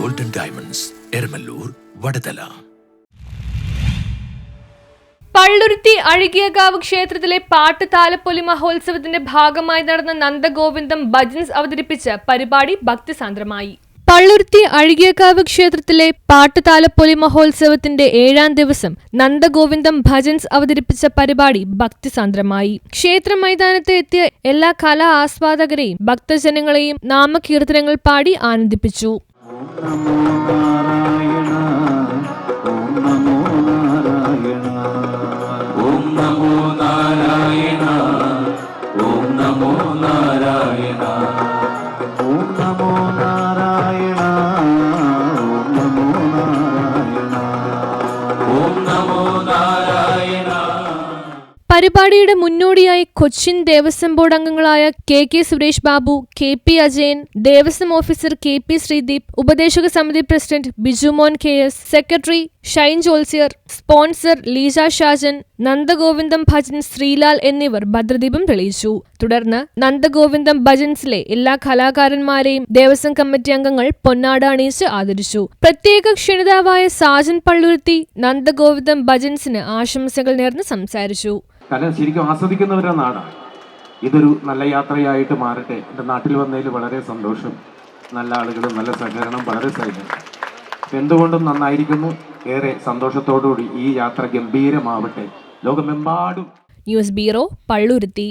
Golden diamonds, Eramallur, Vadathala. Palluruthy Azhakiyakavu ക്ഷേത്രത്തിലെ പാട്ട് താലപ്പൊലി മഹോത്സവത്തിന്റെ ഭാഗമായി നടന്ന നന്ദഗോവിന്ദം ഭജൻസ് അവതരിപ്പിച്ച പരിപാടി ഭക്തിസാന്ദ്രമായി. പള്ളുരുത്തി അഴകിയകാവ് ക്ഷേത്രത്തിലെ പാട്ട് താലപ്പൊലി മഹോത്സവത്തിന്റെ 7ാം ദിവസം നന്ദഗോവിന്ദം ഭജൻസ് അവതരിപ്പിച്ച പരിപാടി ഭക്തിസാന്ദ്രമായി. ക്ഷേത്ര മൈതാനത്ത് എത്തിയ എല്ലാ കലാ ആസ്വാദകരെയും ഭക്തജനങ്ങളെയും നാമകീർത്തനങ്ങൾ പാടി ആനന്ദിപ്പിച്ചു. പരിപാടിയുടെ മുന്നോടിയായി കൊച്ചിൻ ദേവസ്വം ബോർഡ് അംഗങ്ങളായ K Suresh Babu, KP Ajayan, Devaswom officer KP Sreedeep, ഉപദേശക സമിതി president Bijumon KS, secretary Shine Jolsiyar, sponsor Leeja Shajan, Nandagovindam Bhajans Sreelal എന്നിവർ ഭദ്രദീപം തെളിയിച്ചു. തുടർന്ന് നന്ദഗോവിന്ദം ഭജൻസിലെ എല്ലാ കലാകാരന്മാരെയും ദേവസ്വം കമ്മിറ്റി അംഗങ്ങൾ പൊന്നാട അണിയിച്ച് ആദരിച്ചു. പ്രത്യേക ക്ഷണിതാവായ സാജൻ പള്ളുരുത്തി നന്ദഗോവിന്ദം ഭജൻസിന് ആശംസകൾ നേർന്ന് സംസാരിച്ചു. കല ശരിക്കും ആസ്വദിക്കുന്നവരുടെ നാടാണ്. ഇതൊരു നല്ല യാത്രയായിട്ട് മാറട്ടെ. എൻ്റെ നാട്ടിൽ വന്നതിൽ വളരെ സന്തോഷം. നല്ല ആളുകളും നല്ല സഹകരണം വളരെ സഹിക്കും. എന്തുകൊണ്ടും നന്നായിരിക്കുന്നു. ഏറെ സന്തോഷത്തോടുകൂടി ഈ യാത്ര ഗംഭീരമാവട്ടെ. ലോകമെമ്പാടും. News bureau, Palluruthy.